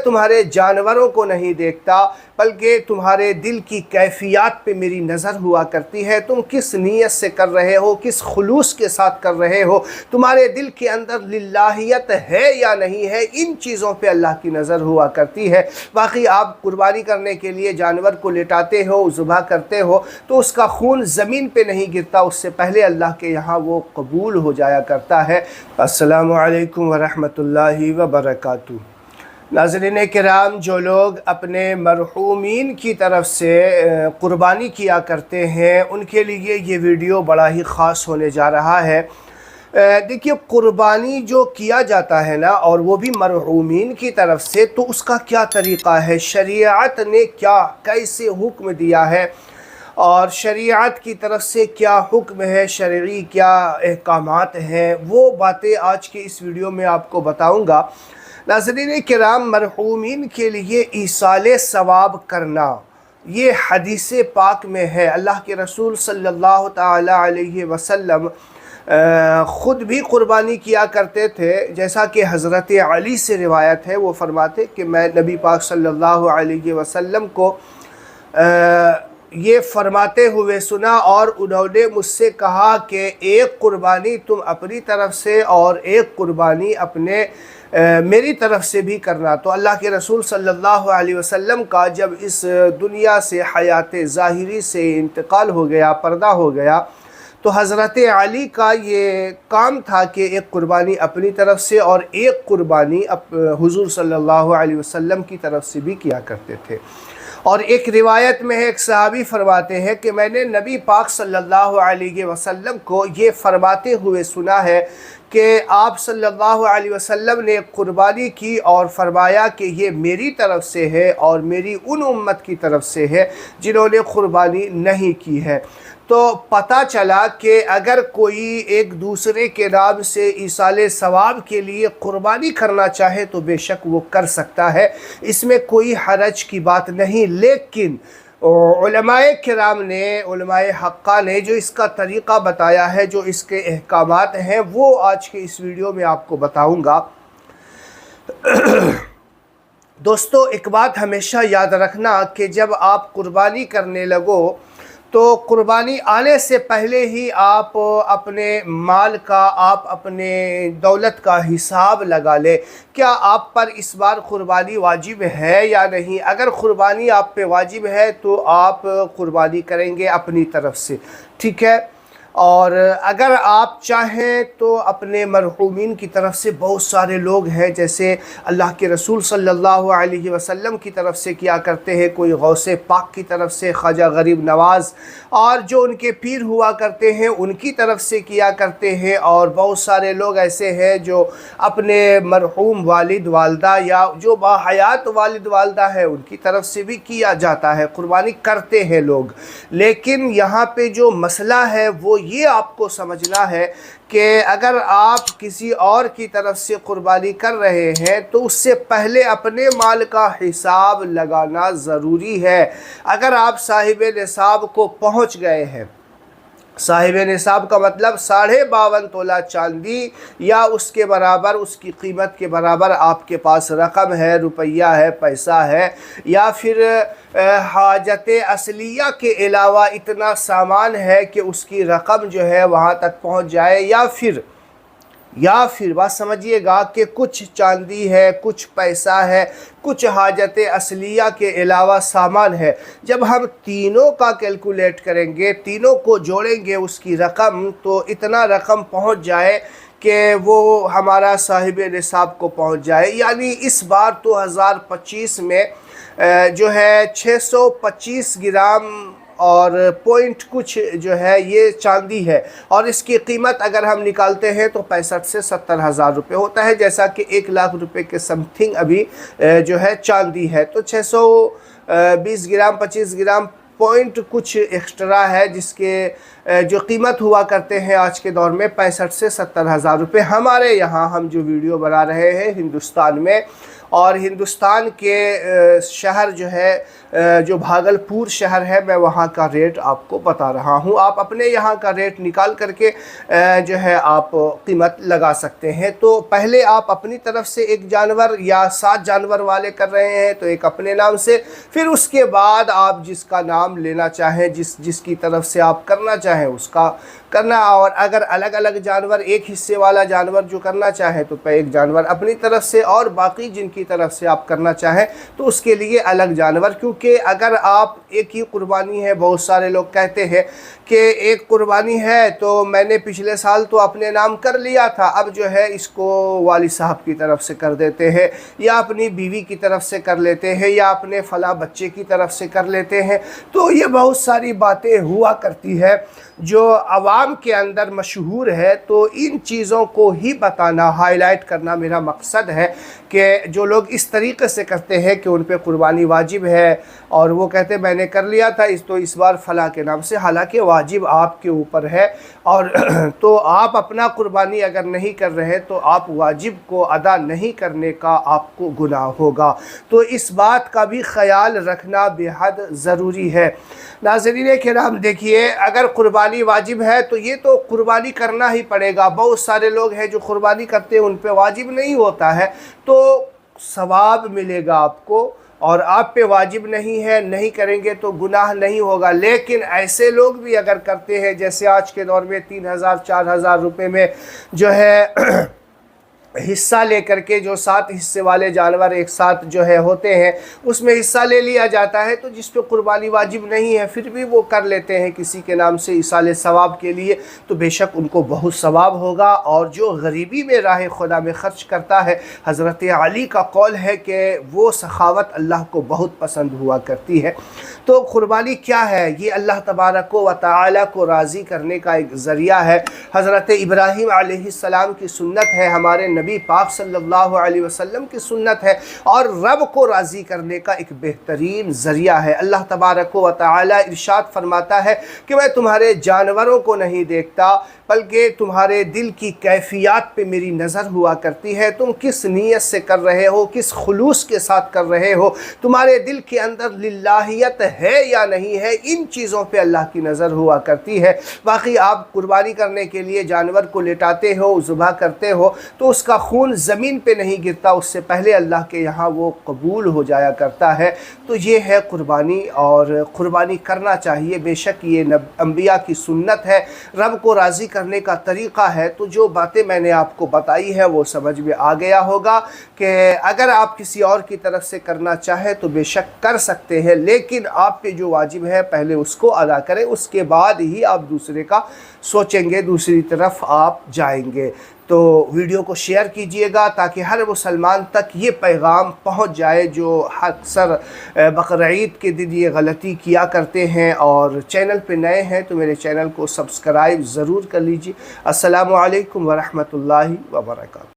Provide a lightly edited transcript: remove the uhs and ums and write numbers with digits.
تمہارے جانوروں کو نہیں دیکھتا بلکہ تمہارے دل کی کیفیات پہ میری نظر ہوا کرتی ہے۔ تم کس نیت سے کر رہے ہو، کس خلوص کے ساتھ کر رہے ہو، تمہارے دل کے اندر للہیت ہے یا نہیں ہے، ان چیزوں پہ اللہ کی نظر ہوا کرتی ہے۔ باقی آپ قربانی کرنے کے لیے جانور کو لٹاتے ہو، ذبح کرتے ہو تو اس کا خون زمین پہ نہیں گرتا، اس سے پہلے اللہ کے یہاں وہ قبول ہو جایا کرتا ہے۔ السلام علیکم ورحمۃ اللہ وبرکاتہ۔ ناظرین کرام، جو لوگ اپنے مرحومین کی طرف سے قربانی کیا کرتے ہیں ان کے لیے یہ ویڈیو بڑا ہی خاص ہونے جا رہا ہے۔ دیکھیے، قربانی جو کیا جاتا ہے نا، اور وہ بھی مرحومین کی طرف سے، تو اس کا کیا طریقہ ہے، شریعت نے کیسے حکم دیا ہے، اور شریعت کی طرف سے کیا حکم ہے، شرعی کیا احکامات ہیں، وہ باتیں آج کے اس ویڈیو میں آپ کو بتاؤں گا۔ ناظرین کرام، مرحومین کے لیے ایصال ثواب کرنا یہ حدیث پاک میں ہے۔ اللہ کے رسول صلی اللہ تعالی علیہ وسلم خود بھی قربانی کیا کرتے تھے، جیسا کہ حضرت علی سے روایت ہے، وہ فرماتے کہ میں نبی پاک صلی اللہ علیہ وسلم کو یہ فرماتے ہوئے سنا، اور انہوں نے مجھ سے کہا کہ ایک قربانی تم اپنی طرف سے اور ایک قربانی میری طرف سے بھی کرنا۔ تو اللہ کے رسول صلی اللہ علیہ وسلم کا جب اس دنیا سے، حیات ظاہری سے انتقال ہو گیا، پردہ ہو گیا، تو حضرت علی کا یہ کام تھا کہ ایک قربانی اپنی طرف سے اور ایک قربانی حضور صلی اللہ علیہ وسلم کی طرف سے بھی کیا کرتے تھے۔ اور ایک روایت میں ہے، ایک صحابی فرماتے ہیں کہ میں نے نبی پاک صلی اللہ علیہ وسلم کو یہ فرماتے ہوئے سنا ہے کہ آپ صلی اللہ علیہ وسلم نے قربانی کی اور فرمایا کہ یہ میری طرف سے ہے اور میری ان امت کی طرف سے ہے جنہوں نے قربانی نہیں کی ہے۔ تو پتہ چلا کہ اگر کوئی ایک دوسرے کے نام سے ایصال ثواب کے لیے قربانی کرنا چاہے تو بے شک وہ کر سکتا ہے، اس میں کوئی حرج کی بات نہیں۔ لیکن علماء کرام نے، علماء حقہ نے جو اس کا طریقہ بتایا ہے، جو اس کے احکامات ہیں، وہ آج کے اس ویڈیو میں آپ کو بتاؤں گا۔ دوستو، ایک بات ہمیشہ یاد رکھنا کہ جب آپ قربانی کرنے لگو تو قربانی آنے سے پہلے ہی آپ اپنے مال کا، آپ اپنے دولت کا حساب لگا لے۔ کیا آپ پر اس بار قربانی واجب ہے یا نہیں؟ اگر قربانی آپ پہ واجب ہے تو آپ قربانی کریں گے اپنی طرف سے، ٹھیک ہے؟ اور اگر آپ چاہیں تو اپنے مرحومین کی طرف سے بہت سارے لوگ ہیں، جیسے اللہ کے رسول صلی اللہ علیہ وسلم کی طرف سے کیا کرتے ہیں، کوئی غوث پاک کی طرف سے، خواجہ غریب نواز، اور جو ان کے پیر ہوا کرتے ہیں ان کی طرف سے کیا کرتے ہیں، اور بہت سارے لوگ ایسے ہیں جو اپنے مرحوم والد والدہ یا جو باحیات والد والدہ ہیں ان کی طرف سے بھی کیا جاتا ہے، قربانی کرتے ہیں لوگ۔ لیکن یہاں پہ جو مسئلہ ہے وہ یہ آپ کو سمجھنا ہے کہ اگر آپ کسی اور کی طرف سے قربانی کر رہے ہیں تو اس سے پہلے اپنے مال کا حساب لگانا ضروری ہے۔ اگر آپ صاحب نصاب کو پہنچ گئے ہیں، صاحب نصاب کا مطلب 52.5 تولہ چاندی یا اس کے برابر، اس کی قیمت کے برابر آپ کے پاس رقم ہے، روپیہ ہے، پیسہ ہے، یا پھر حاجت اصلیہ کے علاوہ اتنا سامان ہے کہ اس کی رقم جو ہے وہاں تک پہنچ جائے، یا پھر بات سمجھیے گا کہ کچھ چاندی ہے، کچھ پیسہ ہے، کچھ حاجت اصلیہ کے علاوہ سامان ہے۔ جب ہم تینوں کا کیلکولیٹ کریں گے، تینوں کو جوڑیں گے اس کی رقم، تو اتنا رقم پہنچ جائے کہ وہ ہمارا صاحب نصاب کو پہنچ جائے۔ یعنی اس بار 2025 میں جو ہے 625 گرام اور پوائنٹ کچھ جو ہے یہ چاندی ہے، اور اس کی قیمت اگر ہم نکالتے ہیں تو 65 سے 70 ہزار روپے ہوتا ہے، جیسا کہ 1 لاکھ روپے کے سم تھنگ ابھی جو ہے چاندی ہے۔ تو 620 گرام 25 گرام پوائنٹ کچھ ایکسٹرا ہے، جس کے جو قیمت ہوا کرتے ہیں آج کے دور میں 65 سے 70 ہزار روپے ہمارے یہاں، ہم جو ویڈیو بنا رہے ہیں ہندوستان میں، اور ہندوستان کے شہر جو ہے جو بھاگلپور شہر ہے میں وہاں کا ریٹ آپ کو بتا رہا ہوں. آپ اپنے یہاں کا ریٹ نکال کر کے جو ہے آپ قیمت لگا سکتے ہیں. تو پہلے آپ اپنی طرف سے ایک جانور یا 7 جانور والے کر رہے ہیں تو ایک اپنے نام سے, پھر اس کے بعد آپ جس کا نام لینا چاہیں, جس کی طرف سے آپ کرنا چاہیں اس کا کرنا. اور اگر الگ الگ جانور, ایک حصے والا جانور جو کرنا چاہیں تو ایک جانور اپنی طرف سے, اور باقی جن کی طرف سے آپ کرنا چاہیں تو اس کے لیے الگ جانور. کیونکہ اگر آپ ایک ہی قربانی ہے, بہت سارے لوگ کہتے ہیں کہ ایک قربانی ہے تو میں نے پچھلے سال تو اپنے نام کر لیا تھا, اب جو ہے اس کو والد صاحب کی طرف سے کر دیتے ہیں, یا اپنی بیوی کی طرف سے کر لیتے ہیں, یا اپنے فلاں بچے کی طرف سے کر لیتے ہیں. تو یہ بہت ساری باتیں ہوا کرتی ہے جو عوام کے اندر مشہور ہے. تو ان چیزوں کو ہی بتانا, ہائی لائٹ کرنا میرا مقصد ہے کہ جو لوگ اس طریقے سے کرتے ہیں کہ ان پہ قربانی واجب ہے اور وہ کہتے ہیں میں نے کر لیا تھا تو اس بار فلاں کے نام سے, حالانکہ واجب آپ کے اوپر ہے. اور تو آپ اپنا قربانی اگر نہیں کر رہے تو آپ واجب کو ادا نہیں کرنے کا آپ کو گناہ ہوگا. تو اس بات کا بھی خیال رکھنا بے حد ضروری ہے. ناظرین کرام دیکھیے, اگر قربانی واجب ہے تو یہ تو قربانی کرنا ہی پڑے گا. بہت سارے لوگ ہیں جو قربانی کرتے ہیں ان پہ واجب نہیں ہوتا ہے, تو ثواب ملے گا آپ کو, اور آپ پہ واجب نہیں ہے, نہیں کریں گے تو گناہ نہیں ہوگا. لیکن ایسے لوگ بھی اگر کرتے ہیں جیسے آج کے دور میں 3,000-4,000 روپے میں جو ہے حصہ لے کر کے, جو 7 حصے والے جانور ایک ساتھ جو ہے ہوتے ہیں اس میں حصہ لے لیا جاتا ہے, تو جس پہ قربانی واجب نہیں ہے پھر بھی وہ کر لیتے ہیں کسی کے نام سے ایصال ثواب کے لیے, تو بے شک ان کو بہت ثواب ہوگا. اور جو غریبی میں راہ خدا میں خرچ کرتا ہے, حضرت علی کا قول ہے کہ وہ سخاوت اللہ کو بہت پسند ہوا کرتی ہے. تو قربانی کیا ہے؟ یہ اللہ تبارک و تعالی کو راضی کرنے کا ایک ذریعہ ہے. حضرت ابراہیم علیہ السلام کی سنت ہے, ہمارے نبی پاک صلی اللہ علیہ وسلم کی سنت ہے, اور رب کو راضی کرنے کا ایک بہترین ذریعہ ہے. اللہ تبارک و تعالی ارشاد فرماتا ہے کہ میں تمہارے جانوروں کو نہیں دیکھتا بلکہ تمہارے دل کی کیفیات پہ میری نظر ہوا کرتی ہے. تم کس نیت سے کر رہے ہو, کس خلوص کے ساتھ کر رہے ہو, تمہارے دل کے اندر للہیت ہے یا نہیں ہے, ان چیزوں پہ اللہ کی نظر ہوا کرتی ہے. باقی آپ قربانی کرنے کے لیے جانور کو لٹاتے ہو, ذبح کرتے ہو تو اس کا خون زمین پہ نہیں گرتا, اس سے پہلے اللہ کے یہاں وہ قبول ہو جایا کرتا ہے. تو یہ ہے قربانی, اور قربانی کرنا چاہیے. بے شک یہ انبیاء کی سنت ہے, رب کو راضی کرنے کا طریقہ ہے. تو جو باتیں میں نے آپ کو بتائی ہے وہ سمجھ میں آ گیا ہوگا کہ اگر آپ کسی اور کی طرف سے کرنا چاہیں تو بے شک کر سکتے ہیں, لیکن آپ پہ جو واجب ہے پہلے اس کو ادا کریں, اس کے بعد ہی آپ دوسرے کا سوچیں گے, دوسری طرف آپ جائیں گے. تو ویڈیو کو شیئر کیجئے گا تاکہ ہر مسلمان تک یہ پیغام پہنچ جائے جو اکثر بقرعید کے دن یہ غلطی کیا کرتے ہیں. اور چینل پہ نئے ہیں تو میرے چینل کو سبسکرائب ضرور کر لیجئے. السلام علیکم ورحمۃ اللہ وبرکاتہ.